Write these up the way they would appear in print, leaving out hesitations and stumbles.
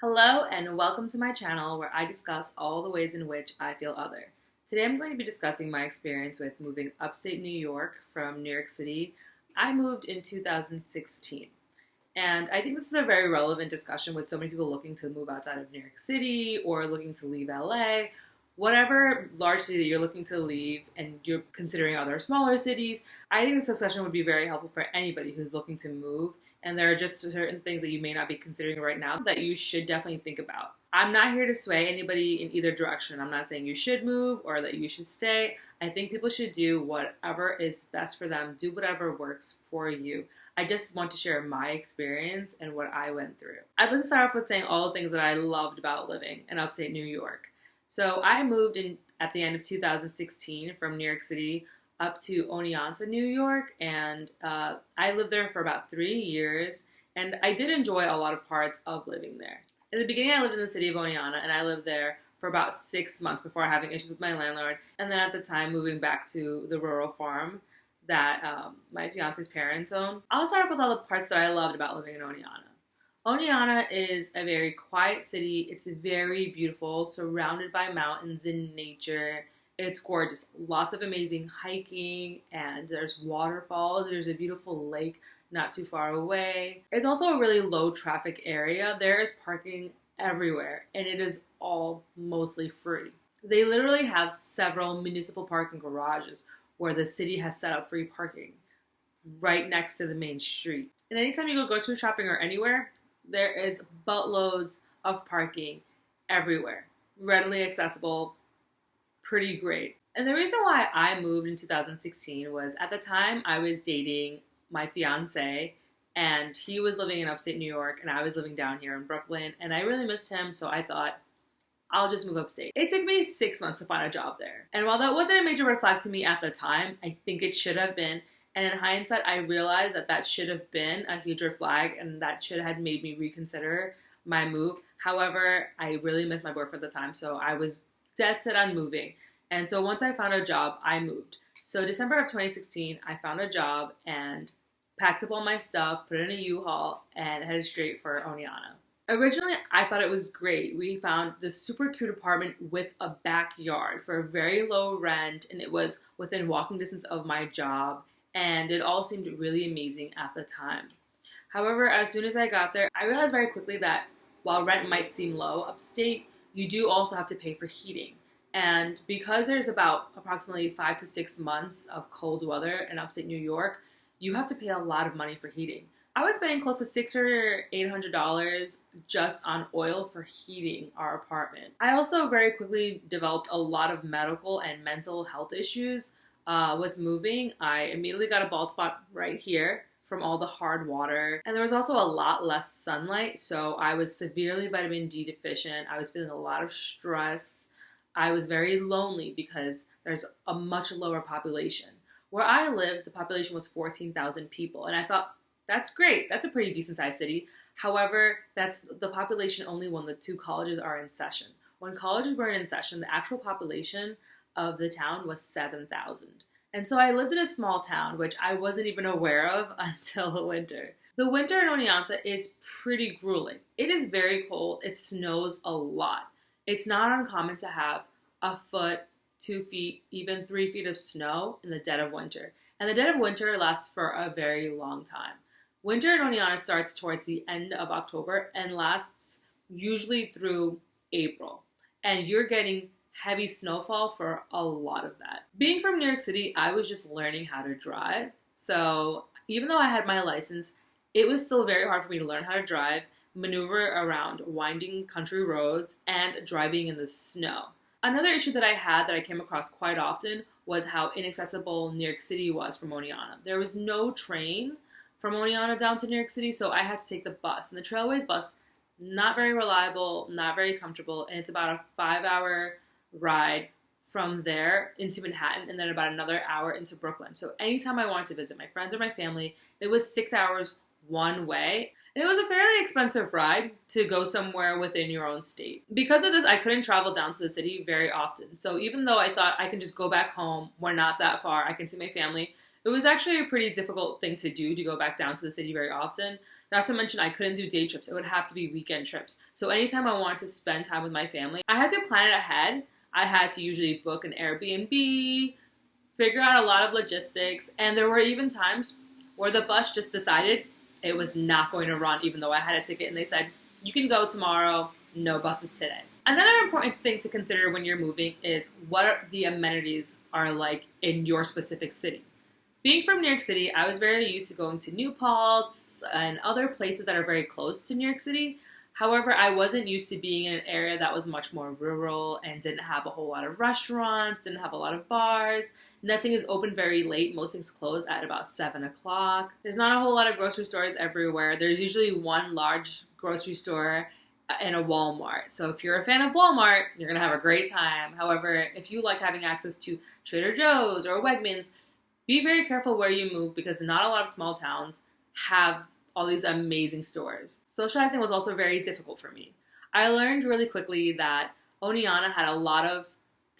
Hello and welcome to my channel where I discuss all the ways in which I feel other. Today I'm going to be discussing my experience with moving upstate New York from New York City. I moved in 2016 and I think this is a very relevant discussion with so many people looking to move outside of New York City or looking to leave LA. Whatever large city that you're looking to leave and you're considering other smaller cities, I think this discussion would be very helpful for anybody who's looking to move, and there are just certain things that you may not be considering right now that you should definitely think about. I'm not here to sway anybody in either direction. I'm not saying you should move or that you should stay. I think people should do whatever is best for them, do whatever works for you. I just want to share my experience and what I went through. I'd like to start off with saying all the things that I loved about living in upstate New York. So I moved in at the end of 2016 from New York City up to Oneonta, New York, and I lived there for about 3 years, and I did enjoy a lot of parts of living there. In the beginning, I lived in the city of Oneonta, and I lived there for about 6 months before having issues with my landlord, and then at the time moving back to the rural farm that my fiance's parents own. I'll start off with all the parts that I loved about living in Oneonta. Oneonta is a very quiet city. It's very beautiful, surrounded by mountains and nature. It's gorgeous. Lots of amazing hiking, and there's waterfalls. There's a beautiful lake not too far away. It's also a really low traffic area. There is parking everywhere, and it is all mostly free. They literally have several municipal parking garages where the city has set up free parking right next to the main street. And anytime you go grocery shopping or anywhere, there is buttloads of parking everywhere, readily accessible, pretty great. And the reason why I moved in 2016 was at the time I was dating my fiance, and he was living in upstate New York and I was living down here in Brooklyn, and I really missed him, so I thought I'll just move upstate. It took me 6 months to find a job there. And while that wasn't a major red flag to me at the time, I think it should have been. And in hindsight, I realized that that should have been a huge red flag and that should have made me reconsider my move. However, I really missed my boyfriend at the time, so I was dead set on moving. And so once I found a job, I moved. So December of 2016, I found a job and packed up all my stuff, put it in a U-Haul, and headed straight for Oneonta. Originally, I thought it was great. We found this super cute apartment with a backyard for a very low rent, and it was within walking distance of my job, and it all seemed really amazing at the time. However, as soon as I got there, I realized very quickly that while rent might seem low upstate, you do also have to pay for heating. And because there's about approximately 5 to 6 months of cold weather in upstate New York, you have to pay a lot of money for heating. I was spending close to $600 or $800 just on oil for heating our apartment. I also very quickly developed a lot of medical and mental health issues with moving. I immediately got a bald spot right here from all the hard water. And there was also a lot less sunlight, so I was severely vitamin D deficient. I was feeling a lot of stress. I was very lonely because there's a much lower population. Where I lived, the population was 14,000 people, and I thought, that's great. That's a pretty decent sized city. However, that's the population only when the two colleges are in session. When colleges were in session, the actual population of the town was 7,000. And so I lived in a small town, which I wasn't even aware of until the winter. The winter in Oneonta is pretty grueling. It is very cold. It snows a lot. It's not uncommon to have a foot, 2 feet, even 3 feet of snow in the dead of winter. And the dead of winter lasts for a very long time. Winter in Oneonta starts towards the end of October and lasts usually through April. And you're getting heavy snowfall for a lot of that. Being from New York City, I was just learning how to drive. So even though I had my license, it was still very hard for me to learn how to drive, maneuver around winding country roads, and driving in the snow. Another issue that I had that I came across quite often was how inaccessible New York City was from Oneonta. There was no train from Oneonta down to New York City, so I had to take the bus. And the Trailways bus, not very reliable, not very comfortable, and it's about a 5-hour ride from there into Manhattan and then about another hour into Brooklyn. So anytime I wanted to visit my friends or my family, it was 6 hours one way. And it was a fairly expensive ride to go somewhere within your own state. Because of this, I couldn't travel down to the city very often. So even though I thought I can just go back home, we're not that far, I can see my family, it was actually a pretty difficult thing to do, to go back down to the city very often, Not to mention I couldn't do day trips. It would have to be weekend trips. So anytime I wanted to spend time with my family, I had to plan it ahead. I had to usually book an Airbnb, figure out a lot of logistics, and there were even times where the bus just decided it was not going to run even though I had a ticket, and they said, you can go tomorrow, no buses today. Another important thing to consider when you're moving is what the amenities are like in your specific city. Being from New York City, I was very used to going to New Paltz and other places that are very close to New York City. However, I wasn't used to being in an area that was much more rural and didn't have a whole lot of restaurants, didn't have a lot of bars. Nothing is open very late. Most things close at about 7 o'clock. There's not a whole lot of grocery stores everywhere. There's usually one large grocery store and a Walmart. So if you're a fan of Walmart, you're going to have a great time. However, if you like having access to Trader Joe's or Wegmans, be very careful where you move because not a lot of small towns have all these amazing stores. Socializing was also very difficult for me. I learned really quickly that Oneonta had a lot of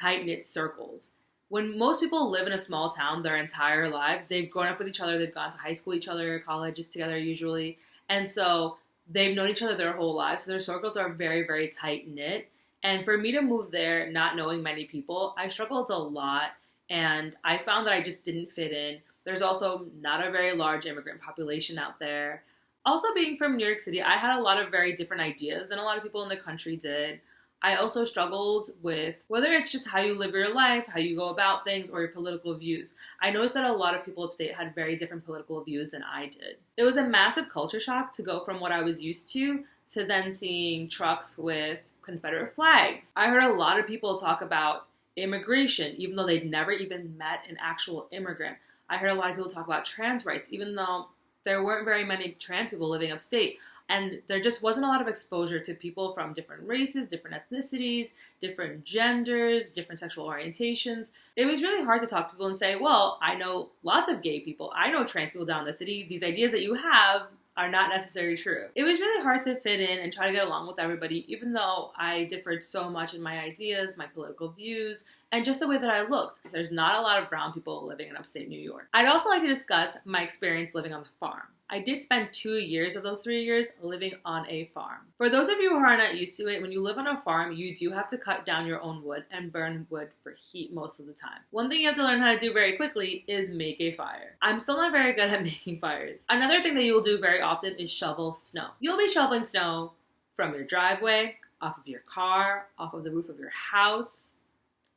tight-knit circles. When most people live in a small town their entire lives, they've grown up with each other, they've gone to high school each other, colleges together usually, and so they've known each other their whole lives, so their circles are very, very tight-knit. And for me to move there not knowing many people, I struggled a lot, and I found that I just didn't fit in. There's also not a very large immigrant population out there. Also, being from New York City, I had a lot of very different ideas than a lot of people in the country did. I also struggled with whether it's just how you live your life, how you go about things, or your political views. I noticed that a lot of people upstate had very different political views than I did. It was a massive culture shock to go from what I was used to then seeing trucks with Confederate flags. I heard a lot of people talk about immigration, even though they'd never even met an actual immigrant. I heard a lot of people talk about trans rights, even though there weren't very many trans people living upstate. And there just wasn't a lot of exposure to people from different races, different ethnicities, different genders, different sexual orientations. It was really hard to talk to people and say, well, I know lots of gay people. I know trans people down in the city. These ideas that you have are not necessarily true. It was really hard to fit in and try to get along with everybody, even though I differed so much in my ideas, my political views, and just the way that I looked. There's not a lot of brown people living in upstate New York. I'd also like to discuss my experience living on the farm. I did spend 2 years of those 3 years living on a farm. For those of you who are not used to it, when you live on a farm, you do have to cut down your own wood and burn wood for heat most of the time. One thing you have to learn how to do very quickly is make a fire. I'm still not very good at making fires. Another thing that you will do very often is shovel snow. You'll be shoveling snow from your driveway, off of your car, off of the roof of your house.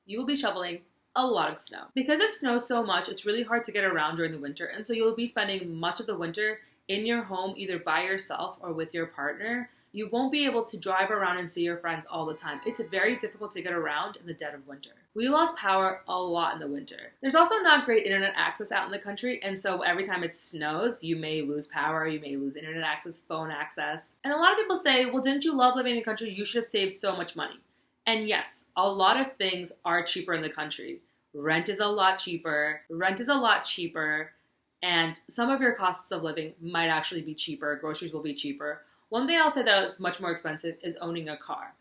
You will be shoveling a lot of snow. Because it snows so much, it's really hard to get around during the winter, and so you'll be spending much of the winter in your home either by yourself or with your partner. You won't be able to drive around and see your friends all the time. It's very difficult to get around in the dead of winter. We lost power a lot in the winter. There's also not great internet access out in the country, and so every time it snows, you may lose power, you may lose internet access, phone access. And a lot of people say, well, didn't you love living in the country? You should have saved so much money. And yes, a lot of things are cheaper in the country. Rent is a lot cheaper, and some of your costs of living might actually be cheaper. Groceries will be cheaper. One thing I'll say that is much more expensive is owning a car.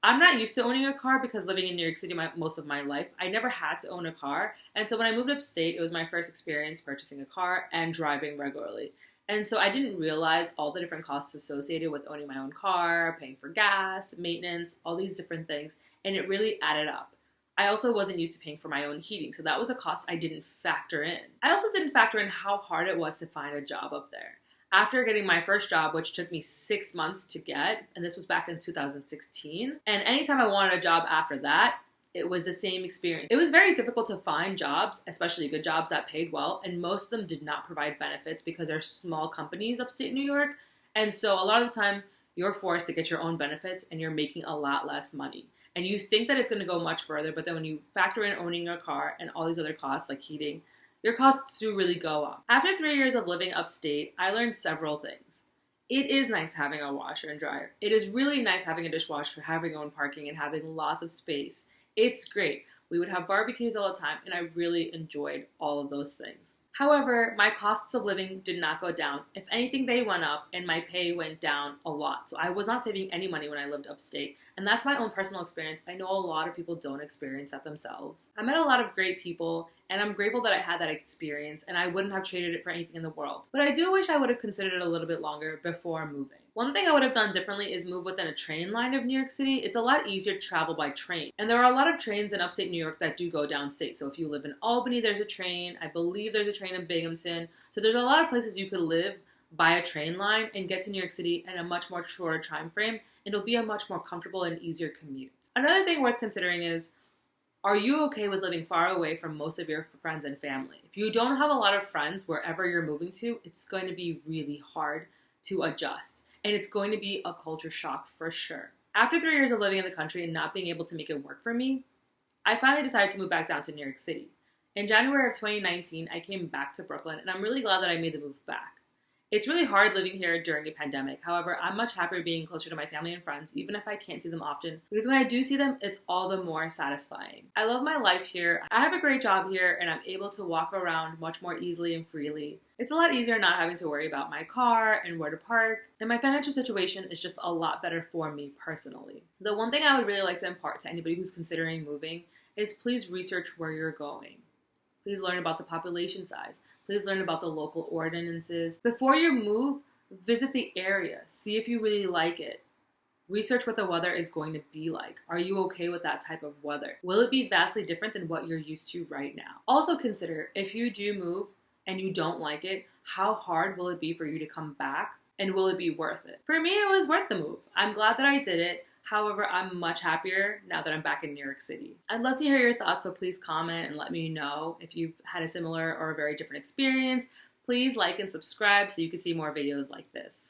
I'm not used to owning a car because living in New York City most of my life, I never had to own a car. And so when I moved upstate, it was my first experience purchasing a car and driving regularly. And so I didn't realize all the different costs associated with owning my own car, paying for gas, maintenance, all these different things. And it really added up. I also wasn't used to paying for my own heating, so that was a cost I didn't factor in. I also didn't factor in how hard it was to find a job up there. After getting my first job, which took me 6 months to get, and this was back in 2016, and anytime I wanted a job after that, it was the same experience. It was very difficult to find jobs, especially good jobs that paid well, and most of them did not provide benefits because they're small companies upstate New York, and so a lot of the time, you're forced to get your own benefits and you're making a lot less money. And you think that it's going to go much further, but then when you factor in owning a car and all these other costs like heating, your costs do really go up. After 3 years of living upstate, I learned several things. It is nice having a washer and dryer. It is really nice having a dishwasher, having your own parking, and having lots of space. It's great. We would have barbecues all the time, and I really enjoyed all of those things. However, my costs of living did not go down. If anything, they went up and my pay went down a lot. So I was not saving any money when I lived upstate. And that's my own personal experience. I know a lot of people don't experience that themselves. I met a lot of great people and I'm grateful that I had that experience and I wouldn't have traded it for anything in the world. But I do wish I would have considered it a little bit longer before moving. One thing I would have done differently is move within a train line of New York City. It's a lot easier to travel by train. And there are a lot of trains in upstate New York that do go downstate. So if you live in Albany, there's a train. I believe there's a train in Binghamton. So there's a lot of places you could live by a train line and get to New York City in a much more shorter time frame. And it'll be a much more comfortable and easier commute. Another thing worth considering is, are you okay with living far away from most of your friends and family? If you don't have a lot of friends wherever you're moving to, it's going to be really hard to adjust. And it's going to be a culture shock for sure. After 3 years of living in the country and not being able to make it work for me, I finally decided to move back down to New York City. In January of 2019, I came back to Brooklyn, and I'm really glad that I made the move back. It's really hard living here during a pandemic. However, I'm much happier being closer to my family and friends, even if I can't see them often, because when I do see them, it's all the more satisfying. I love my life here. I have a great job here, and I'm able to walk around much more easily and freely. It's a lot easier not having to worry about my car and where to park, and my financial situation is just a lot better for me personally. The one thing I would really like to impart to anybody who's considering moving is please research where you're going. Please learn about the population size. Please learn about the local ordinances. Before you move, visit the area. See if you really like it. Research what the weather is going to be like. Are you okay with that type of weather? Will it be vastly different than what you're used to right now? Also consider, if you do move and you don't like it, how hard will it be for you to come back? And will it be worth it? For me, it was worth the move. I'm glad that I did it. However, I'm much happier now that I'm back in New York City. I'd love to hear your thoughts, so please comment and let me know if you've had a similar or a very different experience. Please like and subscribe so you can see more videos like this.